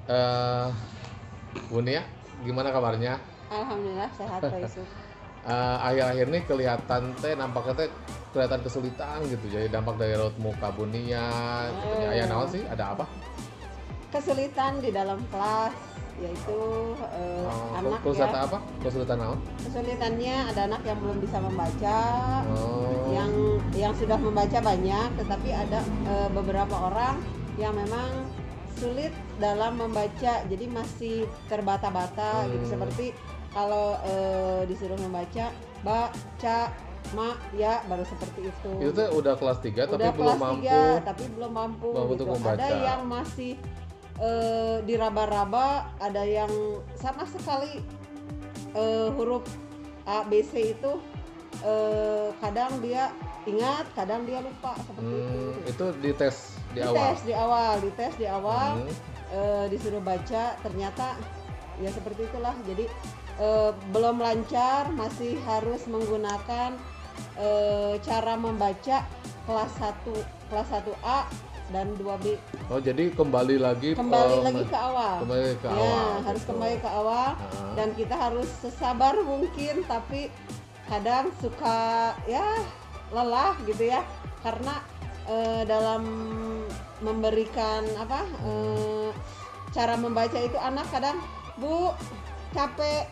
Eh, Bunia, gimana kabarnya? Alhamdulillah sehat Pak Yusuf. Akhir-akhir ini kelihatan teh nampaknya teh kelihatan kesulitan gitu. Jadi dampak dari raut muka Bunia, gitu. Aya naon sih? Ada apa? Kesulitan di dalam kelas yaitu anak Kesulitan ya. apa? Kesulitan naon? Kesulitannya ada anak yang belum bisa membaca, Oh. yang sudah membaca banyak, tetapi ada beberapa orang yang memang sulit dalam membaca, jadi masih terbata-bata gitu. Seperti kalau disuruh membaca baca ma ya baru seperti itu. Itu tuh udah kelas 3 tapi Udah belum kelas mampu. 3 tapi belum mampu Untuk gitu. membaca. Ada yang masih diraba-raba, ada yang sama sekali huruf A B C itu kadang dia ingat, kadang dia lupa seperti itu. Itu dites di awal. Dites di awal disuruh baca, ternyata ya seperti itulah. Jadi belum lancar, masih harus menggunakan cara membaca kelas 1A dan 2B. Oh, jadi kembali lagi ke awal. Kembali ke Ya, awal. harus gitu. kembali ke awal. Dan kita harus sesabar mungkin, tapi kadang suka ya lelah gitu ya, karena dalam memberikan cara membaca itu anak kadang Bu capek,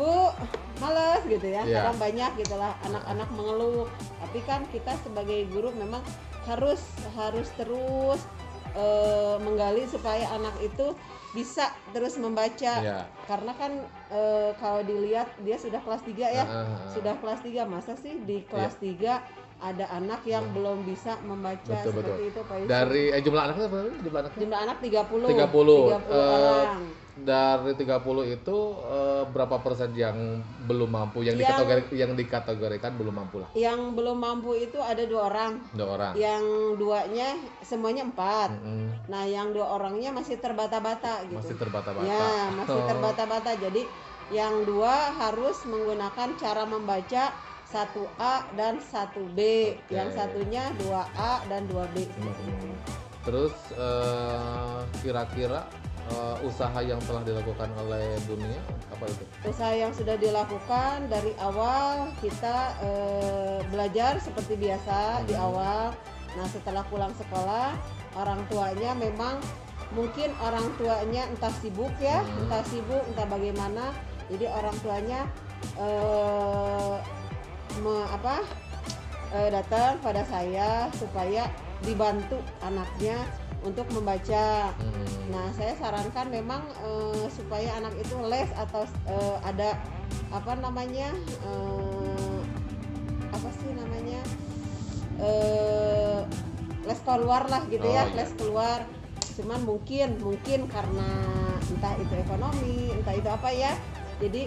Bu males gitu ya. Yeah. Kadang banyak gitulah anak-anak mengeluh, tapi kan kita sebagai guru memang harus terus menggali supaya anak itu bisa terus membaca. Yeah. Karena kan kalau dilihat dia sudah kelas 3 ya. Sudah kelas 3, masa sih di kelas 3 ada anak yang belum bisa membaca. Seperti itu Pak Yusuf. Dari jumlah anaknya berapa? Jumlah anak 30 30 orang. Dari 30 itu berapa persen yang belum mampu, yang dikategorikan belum mampu lah? Yang belum mampu itu ada 2 orang. 2 orang. Yang 2-nya semuanya 4. Nah, yang 2 orangnya masih terbata-bata gitu. Masih terbata-bata. Ya, masih terbata-bata. Jadi yang 2 harus menggunakan cara membaca 1A dan 1B. Yang satunya 2A dan 2B. Terus kira-kira usaha yang telah dilakukan oleh Bunia apa itu? Usaha yang sudah dilakukan dari awal kita belajar seperti biasa di awal. Nah, setelah pulang sekolah, orang tuanya memang mungkin orang tuanya entah sibuk ya, entah bagaimana. Jadi orang tuanya datang pada saya supaya dibantu anaknya untuk membaca. Nah, saya sarankan memang supaya anak itu les atau ada les keluar lah gitu ya. Les keluar. Cuman mungkin karena entah itu ekonomi, entah itu apa ya. Jadi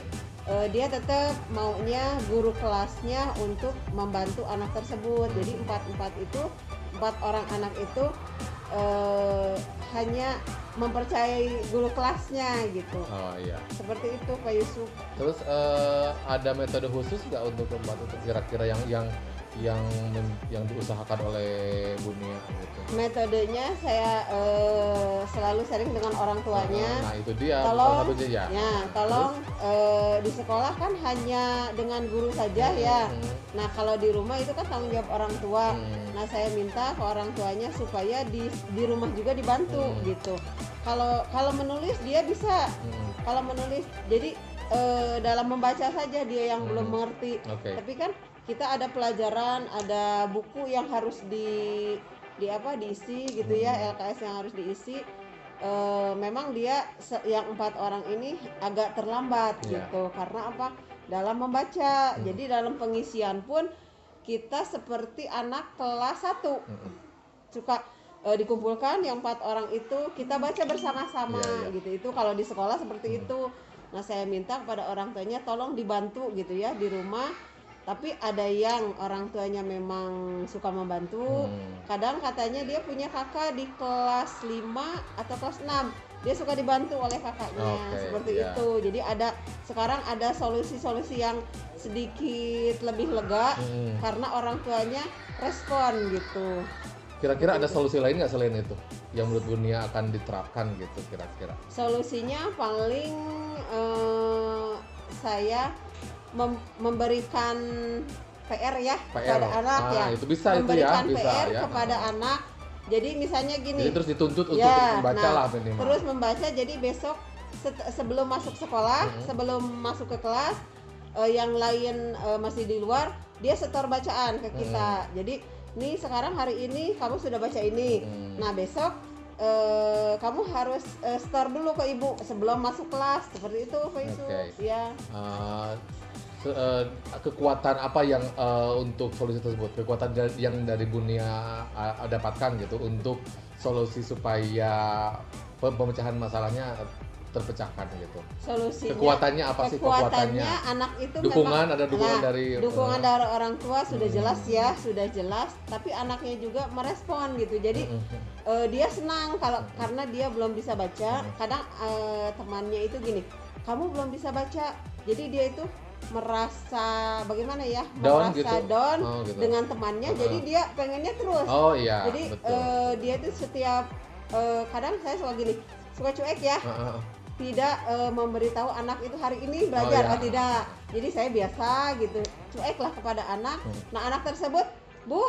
dia tetap maunya guru kelasnya untuk membantu anak tersebut. Jadi 4 orang anak itu hanya mempercayai guru kelasnya gitu. Oh iya. Seperti itu Pak Yusuf. Terus ada metode khusus nggak untuk membantu kira-kira yang diusahakan oleh Bunia gitu? Metodenya saya selalu sharing dengan orang tuanya. Nah, itu dia. Tolong, salah satunya ya. Tolong di sekolah kan hanya dengan guru saja ya. Nah, kalau di rumah itu kan tanggung jawab orang tua. Nah, saya minta ke orang tuanya supaya di rumah juga dibantu gitu. Kalau menulis dia bisa. Kalau menulis, jadi dalam membaca saja dia yang belum mengerti. Tapi kan kita ada pelajaran, ada buku yang harus diisi gitu ya, LKS yang harus diisi. Memang dia yang 4 orang ini agak terlambat gitu. Karena apa? Dalam membaca. Jadi dalam pengisian pun kita seperti anak kelas 1. Suka dikumpulkan yang 4 orang itu kita baca bersama-sama gitu. Itu kalau di sekolah seperti itu. Nah, saya minta kepada orang tuanya tolong dibantu gitu ya di rumah. Tapi ada yang orang tuanya memang suka membantu. Kadang katanya dia punya kakak di kelas 5 atau kelas 6. Dia suka dibantu oleh kakaknya. Seperti itu. Jadi sekarang ada solusi-solusi yang sedikit lebih lega karena orang tuanya respon gitu. Kira-kira ada solusi lain nggak selain itu? yang menurut Bunia akan diterapkan gitu kira-kira? Solusinya paling saya memberikan PR ya PR. kepada anak ya. Itu bisa Memberikan itu ya, bisa PR ya. kepada anak. Jadi misalnya gini. Jadi terus dituntut untuk ya, membaca nah, lah minimal. terus membaca, jadi besok sebelum masuk sekolah, sebelum masuk ke kelas, yang lain masih di luar, dia setor bacaan ke kita. Jadi nih sekarang hari ini kamu sudah baca ini. Nah besok kamu harus store dulu ke ibu sebelum masuk kelas, seperti itu Pak Isu. Ya. Kekuatan apa yang untuk solusi tersebut? Kekuatan yang dari Bunia dapatkan gitu untuk solusi supaya pemecahan masalahnya terpecahkan gitu. Solusinya kekuatannya apa sih? Kekuatannya anak itu dukungan, memang, ada dukungan dari dukungan dari orang tua sudah jelas ya, sudah jelas, tapi anaknya juga merespon gitu. Jadi dia senang karena dia belum bisa baca. Kadang temannya itu gini, kamu belum bisa baca, jadi dia itu merasa bagaimana ya, down merasa gitu? down Gitu. Dengan temannya. Jadi dia pengennya terus. Iya, jadi dia itu setiap kadang saya suka gini, suka cuek ya, tidak memberitahu anak itu hari ini belajar tidak. Jadi saya biasa gitu, cuek lah kepada anak. Nah anak tersebut, Bu,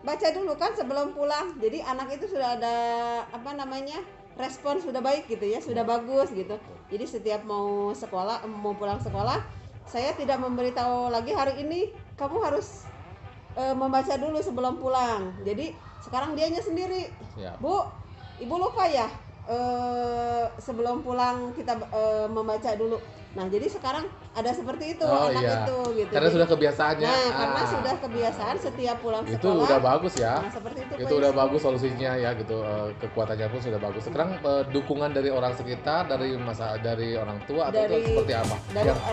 baca dulu kan sebelum pulang. Jadi anak itu sudah ada respon sudah baik gitu ya, sudah bagus gitu. Jadi setiap mau pulang sekolah, saya tidak memberitahu lagi hari ini kamu harus membaca dulu sebelum pulang. Jadi sekarang dianya sendiri. Bu, ibu lupa ya, sebelum pulang kita membaca dulu. Nah jadi sekarang ada seperti itu anak itu gitu. Karena sudah kebiasaannya. Nah karena sudah kebiasaan setiap pulang sekolah. Itu udah bagus ya. Nah seperti itu udah bagus solusinya ya gitu. Kekuatannya pun sudah bagus. Sekarang dukungan dari orang sekitar, dari orang tua atau itu seperti apa?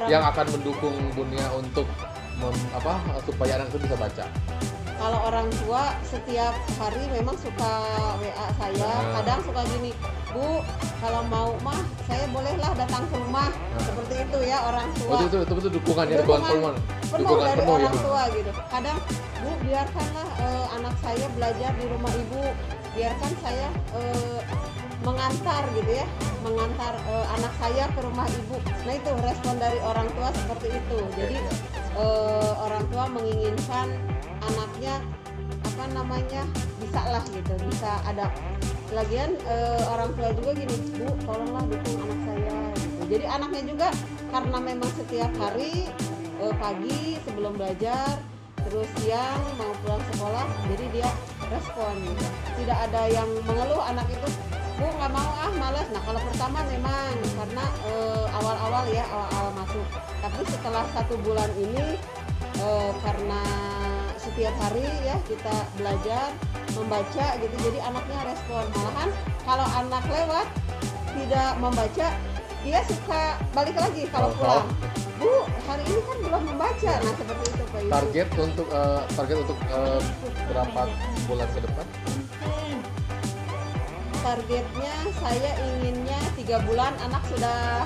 Yang akan mendukung Bunia untuk supaya anak itu bisa baca. Kalau orang tua setiap hari memang suka WA saya, kadang suka gini, Bu, kalau mau mah saya bolehlah datang ke rumah, seperti itu ya orang tua. Itu dukungannya, dukungan penuh dari penuh orang ya. tua gitu. Kadang, Bu, biarkanlah anak saya belajar di rumah ibu, biarkan saya mengantar gitu ya, mengantar anak saya ke rumah ibu. Nah itu respon dari orang tua seperti itu. Jadi orang tua menginginkan anaknya bisa lah gitu, bisa ada. Lagian orang tua juga gini, Bu, tolonglah dukung anak saya gitu. Jadi anaknya juga karena memang setiap hari pagi sebelum belajar, terus siang mau pulang sekolah, jadi dia respon gitu. Tidak ada yang mengeluh anak itu, Bu nggak mau malas. Nah kalau pertama memang karena awal-awal masuk, tapi setelah 1 bulan ini karena setiap hari ya kita belajar membaca gitu, jadi anaknya respon. Malahan kalau anak lewat tidak membaca, dia suka balik lagi kalau pulang, Bu hari ini kan belum membaca. Nah seperti itu Pak Yusuf. Target untuk berapa bulan ke depan? Targetnya saya inginnya 3 bulan anak sudah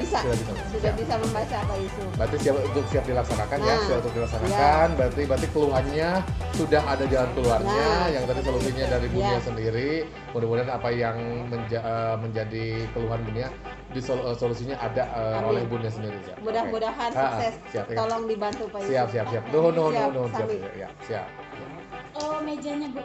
bisa membaca Pak Yusuf. Berarti siap dilaksanakan ya, siap untuk dilaksanakan. Berarti keluhannya sudah ada jalan keluarnya, yang tadi solusinya dari Bunia sendiri. Mudah-mudahan apa yang menjadi keluhan Bunia solusinya ada oleh Bunia sendiri ya. Mudah-mudahan sukses. Tolong dibantu Pak Yusuf. Siap. No. Siap. Oh, mejanya Bu.